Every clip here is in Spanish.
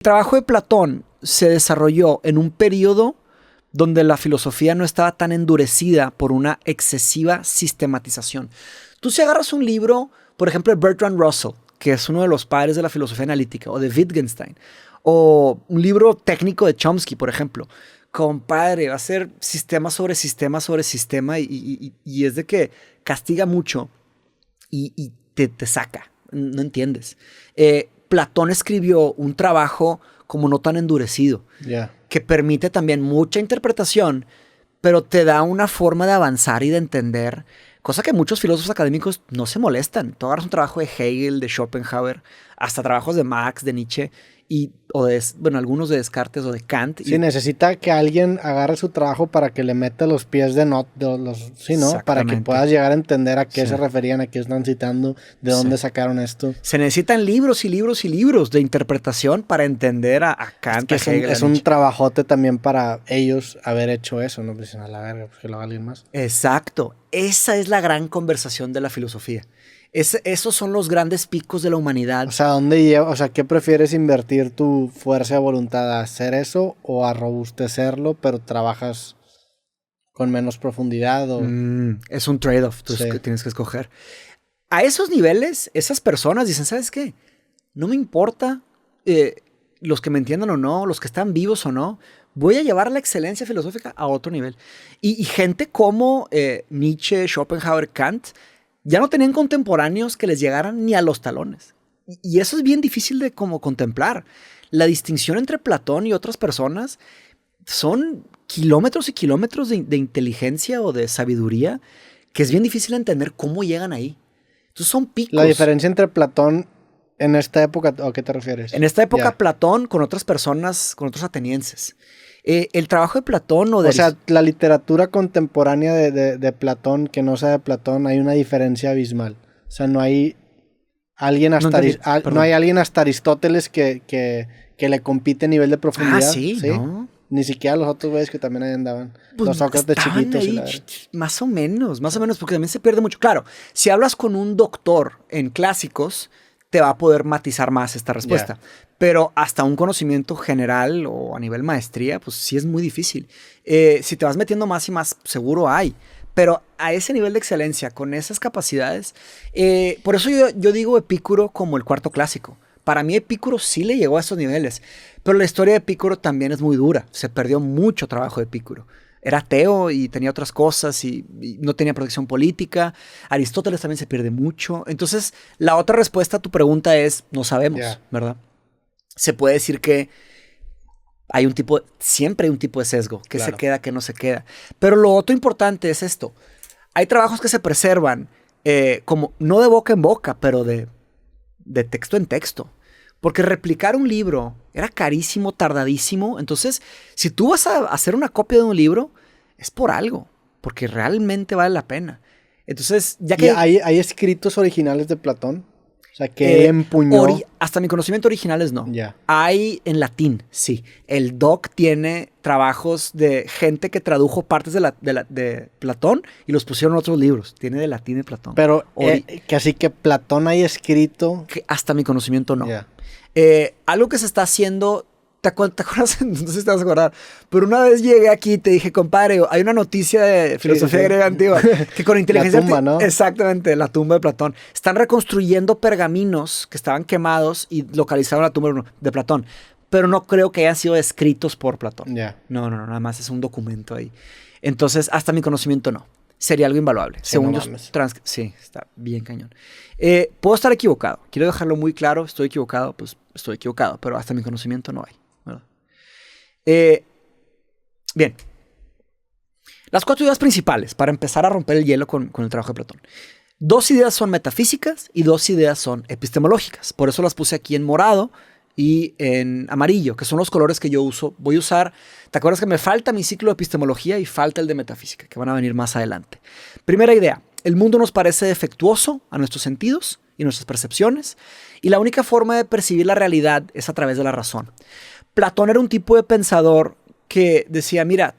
El trabajo de Platón se desarrolló en un periodo donde la filosofía no estaba tan endurecida por una excesiva sistematización. Tú si agarras un libro, por ejemplo, de Bertrand Russell, que es uno de los padres de la filosofía analítica, o de Wittgenstein, o un libro técnico de Chomsky, por ejemplo, compadre, va a ser sistema sobre sistema sobre sistema y es de que castiga mucho y te saca, no entiendes. Platón escribió un trabajo como no tan endurecido, que permite también mucha interpretación, pero te da una forma de avanzar y de entender, cosa que muchos filósofos académicos no se molestan. Tú agarras un trabajo de Hegel, de Schopenhauer, hasta trabajos de Marx, de Nietzsche, algunos de Descartes o de Kant. Sí, necesita que alguien agarre su trabajo para que le meta los pies ¿no? Para que puedas llegar a entender a qué se referían, a qué están citando, de dónde sacaron esto. Se necesitan libros y libros y libros de interpretación para entender a Kant. Es un trabajote también para ellos haber hecho eso, ¿no? Pues a la verga, pues que lo haga alguien más. Exacto. Esa es la gran conversación de la filosofía. Esos son los grandes picos de la humanidad. O sea, ¿qué prefieres invertir tu fuerza de voluntad? ¿A hacer eso o a robustecerlo, pero trabajas con menos profundidad? Es un trade-off, tienes que escoger. A esos niveles, esas personas dicen, ¿sabes qué? No me importa los que me entiendan o no, los que están vivos o no. Voy a llevar la excelencia filosófica a otro nivel. Y gente como Nietzsche, Schopenhauer, Kant, ya no tenían contemporáneos que les llegaran ni a los talones. Y eso es bien difícil de como contemplar. La distinción entre Platón y otras personas son kilómetros y kilómetros de inteligencia o de sabiduría que es bien difícil entender cómo llegan ahí. Entonces son picos. La diferencia entre Platón en esta época, ¿a qué te refieres? En esta época Platón con otras personas, con otros atenienses. El trabajo de Platón o sea, la literatura contemporánea de Platón, que no sea de Platón, hay una diferencia abismal. O sea, no hay alguien hasta Aristóteles que le compite a nivel de profundidad. ¿Sí? ¿No? Ni siquiera los otros güeyes que también ahí andaban. Pues los Sócrates chiquitos. Ahí, más o menos, porque también se pierde mucho. Claro, si hablas con un doctor en clásicos, te va a poder matizar más esta respuesta. Pero hasta un conocimiento general o a nivel maestría, pues sí es muy difícil. Si te vas metiendo más y más, seguro hay. Pero a ese nivel de excelencia, con esas capacidades, por eso yo digo Epicuro como el cuarto clásico. Para mí Epicuro sí le llegó a esos niveles. Pero la historia de Epicuro también es muy dura. Se perdió mucho trabajo de Epicuro. Era ateo y tenía otras cosas y no tenía protección política. Aristóteles también se pierde mucho. Entonces, la otra respuesta a tu pregunta es, no sabemos, ¿verdad? Se puede decir que siempre hay un tipo de sesgo, que se queda, que no se queda. Pero lo otro importante es esto. Hay trabajos que se preservan como no de boca en boca, pero de texto en texto. Porque replicar un libro era carísimo, tardadísimo. Entonces, si tú vas a hacer una copia de un libro, es por algo, porque realmente vale la pena. Entonces, ya que... ¿Hay escritos originales de Platón? O sea, que él empuñó... Hasta mi conocimiento originales no. Hay en latín, sí. El Doc tiene trabajos de gente que tradujo partes de Platón y los pusieron en otros libros. Tiene de latín de Platón. Pero que así que Platón haya escrito... Que hasta mi conocimiento no. Algo que se está haciendo... ¿Te acuerdas? No sé si te vas a acordar. Pero una vez llegué aquí y te dije, compadre, hay una noticia de filosofía griega antigua que con inteligencia... La tumba, ¿no? Exactamente, la tumba de Platón. Están reconstruyendo pergaminos que estaban quemados y localizaron la tumba de Platón. Pero no creo que hayan sido escritos por Platón. No, nada más es un documento ahí. Entonces, hasta mi conocimiento no. Sería algo invaluable. Sí, según yo, sí, está bien cañón. Puedo estar equivocado. Quiero dejarlo muy claro. Estoy equivocado, pues estoy equivocado. Pero hasta mi conocimiento no hay. ¿Verdad? Bien. Las 4 ideas principales para empezar a romper el hielo con el trabajo de Platón. 2 ideas son metafísicas y 2 ideas son epistemológicas. Por eso las puse aquí en morado y en amarillo, que son los colores que yo uso. Voy a usar, ¿te acuerdas que me falta mi ciclo de epistemología y falta el de metafísica, que van a venir más adelante? Primera idea, el mundo nos parece defectuoso a nuestros sentidos y nuestras percepciones, y la única forma de percibir la realidad es a través de la razón. Platón era un tipo de pensador que decía, mira,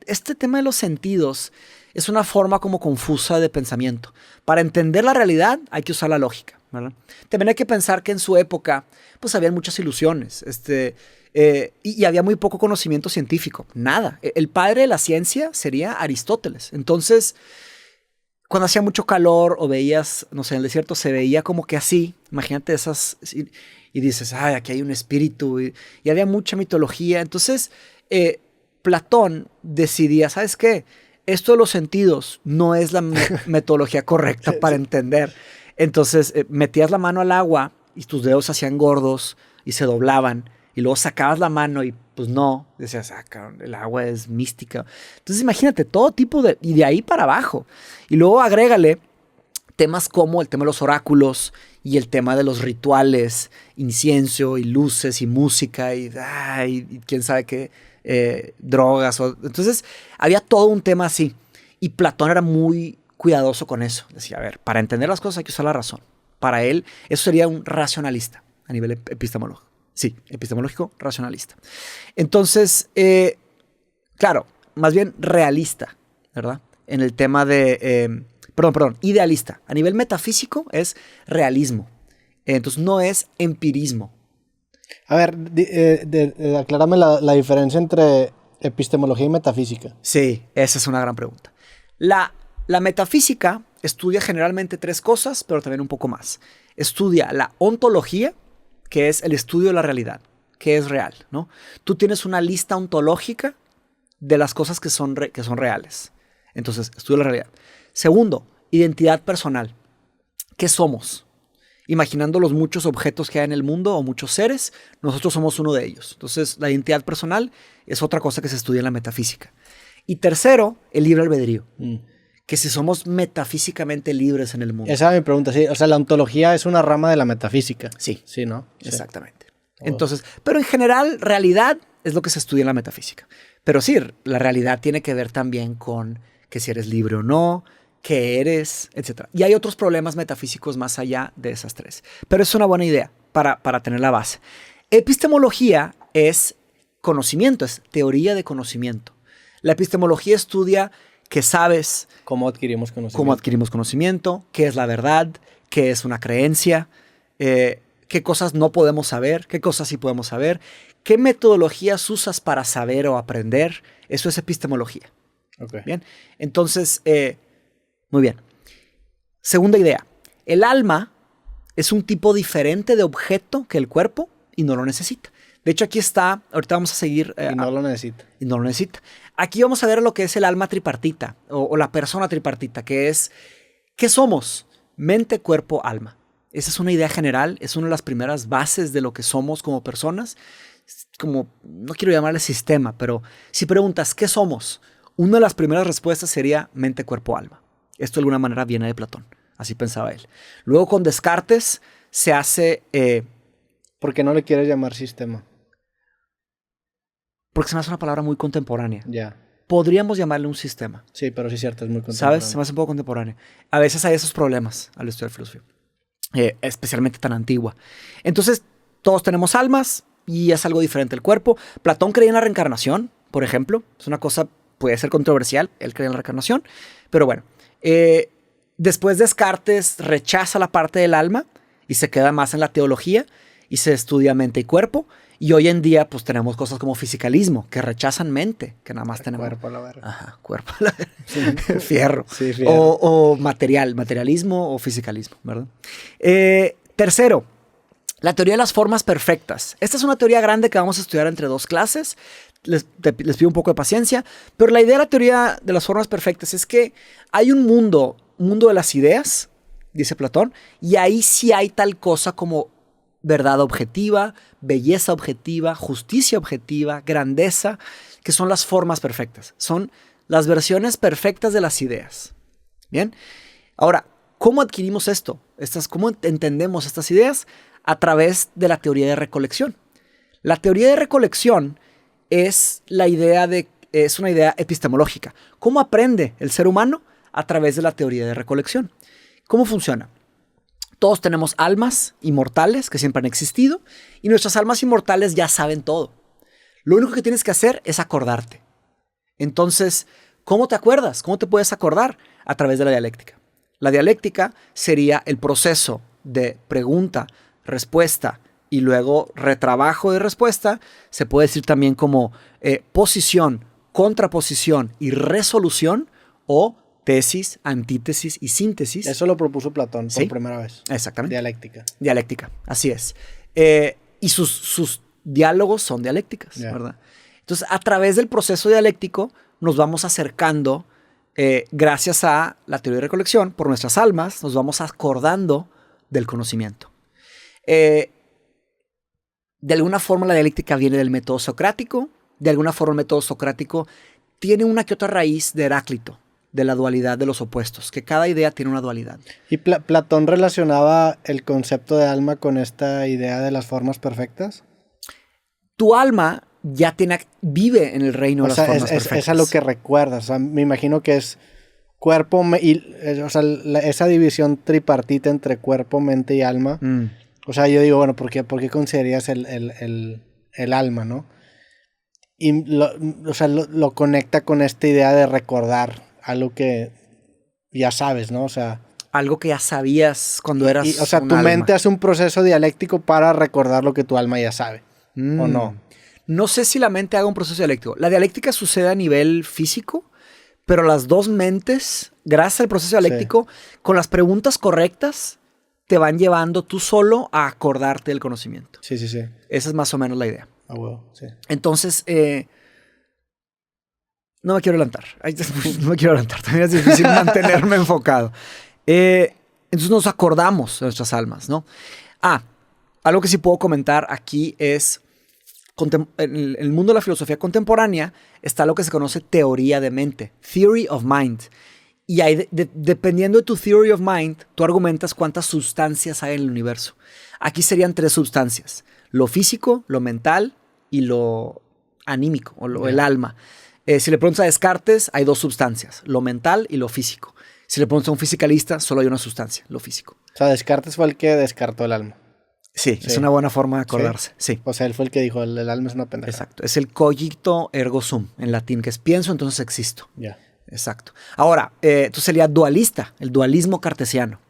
este tema de los sentidos es una forma como confusa de pensamiento. Para entender la realidad hay que usar la lógica, ¿verdad? También hay que pensar que en su época, pues había muchas ilusiones, y había muy poco conocimiento científico, nada. El padre de la ciencia sería Aristóteles. Entonces, cuando hacía mucho calor o veías, no sé, en el desierto se veía como que así, imagínate esas, y dices, ay, aquí hay un espíritu, y había mucha mitología. Entonces, Platón decidía, ¿sabes qué? Esto de los sentidos no es la metodología correcta para entender. Entonces, metías la mano al agua y tus dedos se hacían gordos y se doblaban, y luego sacabas la mano y pues no, decías, cabrón, el agua es mística. Entonces imagínate, todo tipo de, y de ahí para abajo. Y luego agrégale temas como el tema de los oráculos y el tema de los rituales, incienso y luces y música y quién sabe qué, drogas. Entonces había todo un tema así. Y Platón era muy cuidadoso con eso. Decía, a ver, para entender las cosas hay que usar la razón. Para él, eso sería un racionalista a nivel epistemológico. Sí, epistemológico, racionalista. Entonces, claro, más bien realista, ¿verdad? En el tema de, idealista. A nivel metafísico es realismo. Entonces, no es empirismo. A ver, aclárame la diferencia entre epistemología y metafísica. Sí, esa es una gran pregunta. La metafísica estudia generalmente 3 cosas, pero también un poco más. Estudia la ontología, que es el estudio de la realidad, que es real, ¿no? Tú tienes una lista ontológica de las cosas que son reales. Entonces, estudio la realidad. Segundo, identidad personal. ¿Qué somos? Imaginando los muchos objetos que hay en el mundo o muchos seres, nosotros somos uno de ellos. Entonces, la identidad personal es otra cosa que se estudia en la metafísica. Y tercero, el libre albedrío. Que si somos metafísicamente libres en el mundo. Esa es mi pregunta, sí. O sea, la ontología es una rama de la metafísica. Sí. Sí, ¿no? Exactamente. Sí. Entonces, pero en general, realidad es lo que se estudia en la metafísica. Pero sí, la realidad tiene que ver también con que si eres libre o no, qué eres, etc. Y hay otros problemas metafísicos más allá de esas 3. Pero es una buena idea para tener la base. Epistemología es conocimiento, es teoría de conocimiento. La epistemología estudia qué sabes, cómo adquirimos conocimiento, qué es la verdad, qué es una creencia, qué cosas no podemos saber, qué cosas sí podemos saber, qué metodologías usas para saber o aprender. Eso es epistemología. Okay. Bien, entonces, muy bien. Segunda idea, el alma es un tipo diferente de objeto que el cuerpo y no lo necesita. De hecho, aquí está, ahorita vamos a seguir. Y no lo necesita. Y no lo necesita. Aquí vamos a ver lo que es el alma tripartita o la persona tripartita, que es, ¿qué somos? Mente, cuerpo, alma. Esa es una idea general, es una de las primeras bases de lo que somos como personas. Como, no quiero llamarle sistema, pero si preguntas, ¿qué somos? Una de las primeras respuestas sería mente, cuerpo, alma. Esto de alguna manera viene de Platón, así pensaba él. Luego con Descartes se hace... ¿Por qué no le quieres llamar sistema? Porque se me hace una palabra muy contemporánea. Ya. Podríamos llamarle un sistema. Sí, pero sí es cierto, es muy contemporáneo. ¿Sabes? Se me hace un poco contemporáneo. A veces hay esos problemas al estudiar filosofía. Especialmente tan antigua. Entonces, todos tenemos almas y es algo diferente el cuerpo. Platón creía en la reencarnación, por ejemplo. Es una cosa, puede ser controversial. Él creía en la reencarnación. Pero bueno. Después Descartes rechaza la parte del alma y se queda más en la teología y se estudia mente y cuerpo. Y hoy en día, pues tenemos cosas como fisicalismo, que rechazan mente, que nada más tenemos. Cuerpo a la verga. Ajá, cuerpo a la verga. Sí. Fierro. Sí, fierro. O materialismo o fisicalismo, ¿verdad? Tercero, la teoría de las formas perfectas. Esta es una teoría grande que vamos a estudiar entre 2 clases. Les pido un poco de paciencia. Pero la idea de la teoría de las formas perfectas es que hay un mundo de las ideas, dice Platón, y ahí sí hay tal cosa como verdad objetiva, belleza objetiva, justicia objetiva, grandeza, que son las formas perfectas. Son las versiones perfectas de las ideas. Bien. Ahora, ¿cómo adquirimos esto? ¿Cómo entendemos estas ideas? A través de la teoría de recolección. La teoría de recolección es una idea epistemológica. ¿Cómo aprende el ser humano? A través de la teoría de recolección. ¿Cómo funciona? Todos tenemos almas inmortales que siempre han existido y nuestras almas inmortales ya saben todo. Lo único que tienes que hacer es acordarte. Entonces, ¿cómo te acuerdas? ¿Cómo te puedes acordar? A través de la dialéctica. La dialéctica sería el proceso de pregunta, respuesta y luego retrabajo de respuesta se puede decir también como posición, contraposición y resolución o tesis, antítesis y síntesis. Eso lo propuso Platón por primera vez. Exactamente. Dialéctica. Dialéctica, así es. Y sus diálogos son dialécticas, ¿verdad? Entonces, a través del proceso dialéctico nos vamos acercando, gracias a la teoría de recolección, por nuestras almas, nos vamos acordando del conocimiento. De alguna forma la dialéctica viene del método socrático, de alguna forma el método socrático tiene una que otra raíz de Heráclito, de la dualidad de los opuestos, que cada idea tiene una dualidad. ¿Y Platón relacionaba el concepto de alma con esta idea de las formas perfectas? Tu alma ya vive en el reino de las formas perfectas. Es a lo que recuerdas. O sea, me imagino que es cuerpo, esa división tripartita entre cuerpo, mente y alma. O sea, yo digo, bueno, ¿por qué considerarías el alma, no? Y lo conecta con esta idea de recordar algo que ya sabes, ¿no? O sea, algo que ya sabías cuando eras o sea, tu mente hace un proceso dialéctico para recordar lo que tu alma ya sabe, ¿o no? No sé si la mente haga un proceso dialéctico. La dialéctica sucede a nivel físico, pero las dos mentes, gracias al proceso dialéctico, con las preguntas correctas, te van llevando tú solo a acordarte del conocimiento. Sí. Esa es más o menos la idea. Ah, bueno, sí. Entonces, no me quiero adelantar. No me quiero adelantar. También es difícil mantenerme enfocado. Entonces nos acordamos de nuestras almas, ¿no? Algo que sí puedo comentar aquí es, en el mundo de la filosofía contemporánea está lo que se conoce teoría de mente, theory of mind. Y hay, dependiendo de tu theory of mind, tú argumentas cuántas sustancias hay en el universo. Aquí serían 3 sustancias: lo físico, lo mental y lo anímico, o el alma. Si le preguntas a Descartes, hay 2 sustancias, lo mental y lo físico. Si le preguntas a un fisicalista, solo hay una sustancia, lo físico. O sea, Descartes fue el que descartó el alma. Sí, es una buena forma de acordarse. Sí. O sea, él fue el que dijo, el alma es una pendeja. Exacto. Es el cogito ergo sum, en latín, que es pienso, entonces existo. Ya. Exacto. Ahora, tú serías dualista, el dualismo cartesiano.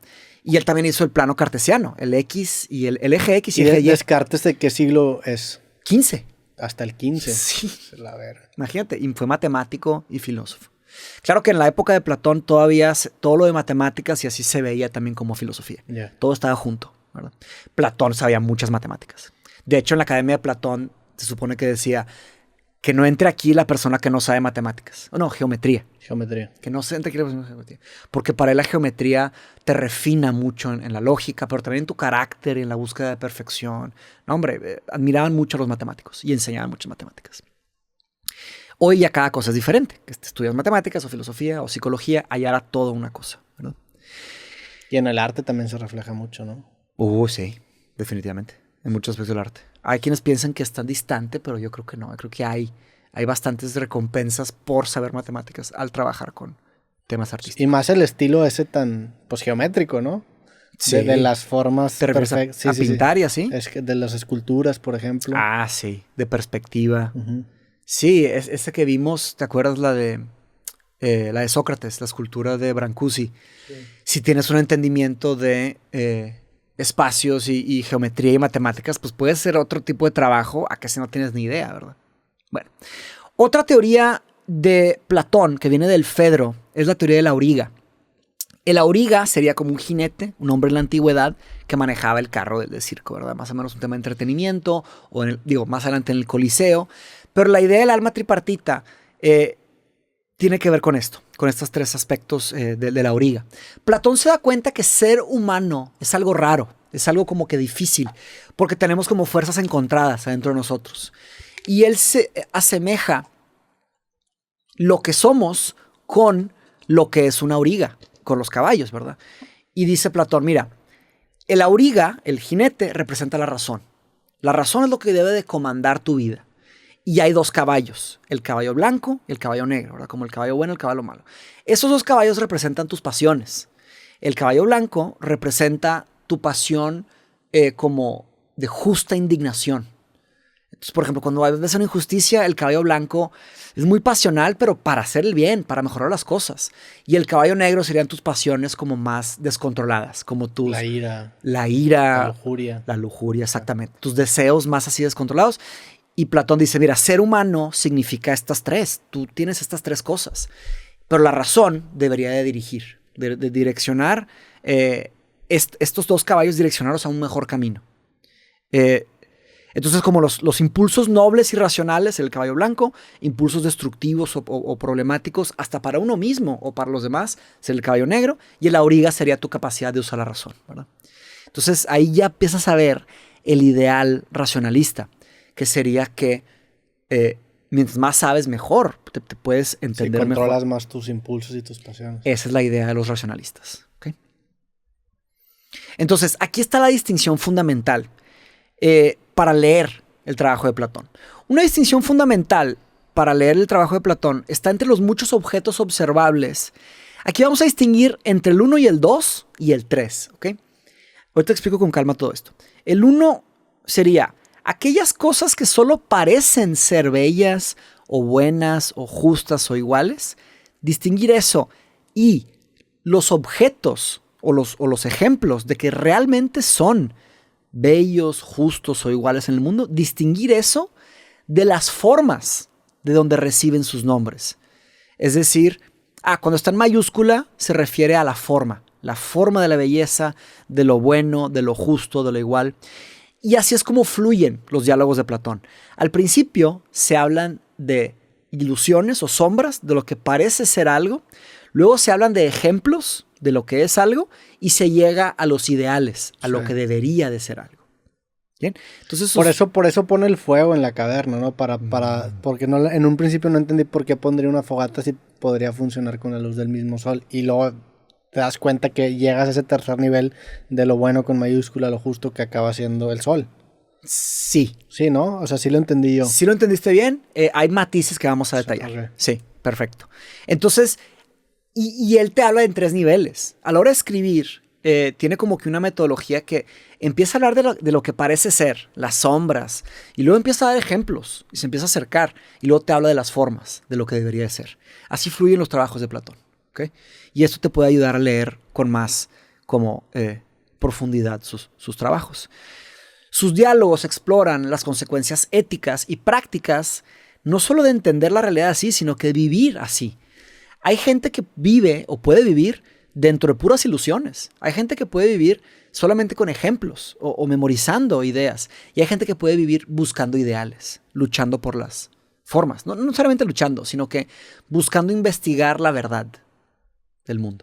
Y él también hizo el plano cartesiano, el X y el eje X y el eje Y. ¿Descartes de qué siglo es? 15. Hasta el 15. Sí. La verga. Imagínate, y fue matemático y filósofo. Claro que en la época de Platón todavía todo lo de matemáticas y así se veía también como filosofía. Todo estaba junto, ¿verdad? Platón sabía muchas matemáticas. De hecho, en la Academia de Platón se supone que decía que no entre aquí la persona que no sabe matemáticas. O no, geometría. Que no se entre aquí la persona que no sabe geometría. Porque para él la geometría te refina mucho en la lógica, pero también en tu carácter y en la búsqueda de perfección. No, hombre, admiraban mucho a los matemáticos y enseñaban muchas matemáticas. Hoy ya cada cosa es diferente. Que estudias matemáticas o filosofía o psicología, allá era todo una cosa, ¿verdad? Y en el arte también se refleja mucho, ¿no? Sí, definitivamente. En muchos aspectos del arte. Hay quienes piensan que es tan distante, pero yo creo que no. Yo creo que hay bastantes recompensas por saber matemáticas al trabajar con temas artísticos. Y más el estilo ese tan, pues, geométrico, ¿no? Sí. De las formas perfectas. A pintar y así. Es que de las esculturas, por ejemplo. Sí. De perspectiva. Sí, esa que vimos, ¿te acuerdas la de Sócrates, la escultura de Brancusi? Sí. Si tienes un entendimiento de espacios y geometría y matemáticas, pues puede ser otro tipo de trabajo a que si no tienes ni idea, ¿verdad? Bueno, otra teoría de Platón que viene del Fedro es la teoría del auriga. El auriga sería como un jinete, un hombre en la antigüedad que manejaba el carro del circo, ¿verdad? Más o menos un tema de entretenimiento, o más adelante en el Coliseo. Pero la idea del alma tripartita tiene que ver con esto, con estos 3 aspectos de la auriga. Platón se da cuenta que ser humano es algo raro, es algo como que difícil, porque tenemos como fuerzas encontradas adentro de nosotros. Y él se asemeja lo que somos con lo que es una auriga, con los caballos, ¿verdad? Y dice Platón, mira, el auriga, el jinete, representa la razón. La razón es lo que debe de comandar tu vida. Y hay 2 caballos, el caballo blanco y el caballo negro, ¿verdad? Como el caballo bueno y el caballo malo. Esos 2 caballos representan tus pasiones. El caballo blanco representa tu pasión como de justa indignación. Entonces, por ejemplo, cuando ves una injusticia, el caballo blanco es muy pasional, pero para hacer el bien, para mejorar las cosas. Y el caballo negro serían tus pasiones como más descontroladas, como tus... La ira. La ira. La lujuria. La lujuria, exactamente. Tus deseos más así descontrolados. Y Platón dice, mira, ser humano significa estas tres. Tú tienes estas tres cosas. Pero la razón debería de dirigir, de direccionar estos dos caballos, direccionarlos a un mejor camino. Entonces, como los impulsos nobles y racionales, el caballo blanco, impulsos destructivos o problemáticos, hasta para uno mismo o para los demás, sería el caballo negro, y el auriga sería tu capacidad de usar la razón, ¿verdad? Entonces, ahí ya empiezas a ver el ideal racionalista, que sería que mientras más sabes, mejor, te puedes entender mejor. Controlas más tus impulsos y tus pasiones. Esa es la idea de los racionalistas, ¿okay? Entonces, aquí está la distinción fundamental para leer el trabajo de Platón. Una distinción fundamental para leer el trabajo de Platón está entre los muchos objetos observables. Aquí vamos a distinguir entre el 1 y el 2 y el 3, ¿ok? Ahorita explico con calma todo esto. El 1 sería aquellas cosas que solo parecen ser bellas o buenas o justas o iguales. Distinguir eso y los objetos o los ejemplos de que realmente son bellos, justos o iguales en el mundo, distinguir eso de las formas de donde reciben sus nombres. Es decir, cuando está en mayúscula se refiere a la forma de la belleza, de lo bueno, de lo justo, de lo igual. Y así es como fluyen los diálogos de Platón. Al principio se hablan de ilusiones o sombras de lo que parece ser algo, luego se hablan de ejemplos de lo que es algo y se llega a los ideales, a lo que debería de ser algo. ¿Bien? Entonces, por eso pone el fuego en la caverna, ¿no? Porque no, en un principio no entendí por qué pondría una fogata si podría funcionar con la luz del mismo sol. Y luego te das cuenta que llegas a ese tercer nivel de lo bueno con mayúscula, lo justo que acaba siendo el sol. Sí. Sí, ¿no? O sea, sí lo entendí yo. Sí lo entendiste bien. Hay matices que vamos a detallar. Okay. Sí, perfecto. Entonces, y él te habla en 3 niveles. A la hora de escribir, tiene como que una metodología que empieza a hablar de lo que parece ser, las sombras, y luego empieza a dar ejemplos, y se empieza a acercar, y luego te habla de las formas, de lo que debería de ser. Así fluyen los trabajos de Platón, ¿okay? Y esto te puede ayudar a leer con más como profundidad sus trabajos. Sus diálogos exploran las consecuencias éticas y prácticas, no solo de entender la realidad así, sino que de vivir así. Hay gente que vive o puede vivir dentro de puras ilusiones. Hay gente que puede vivir solamente con ejemplos o memorizando ideas. Y hay gente que puede vivir buscando ideales, luchando por las formas. No solamente luchando, sino que buscando investigar la verdad del mundo.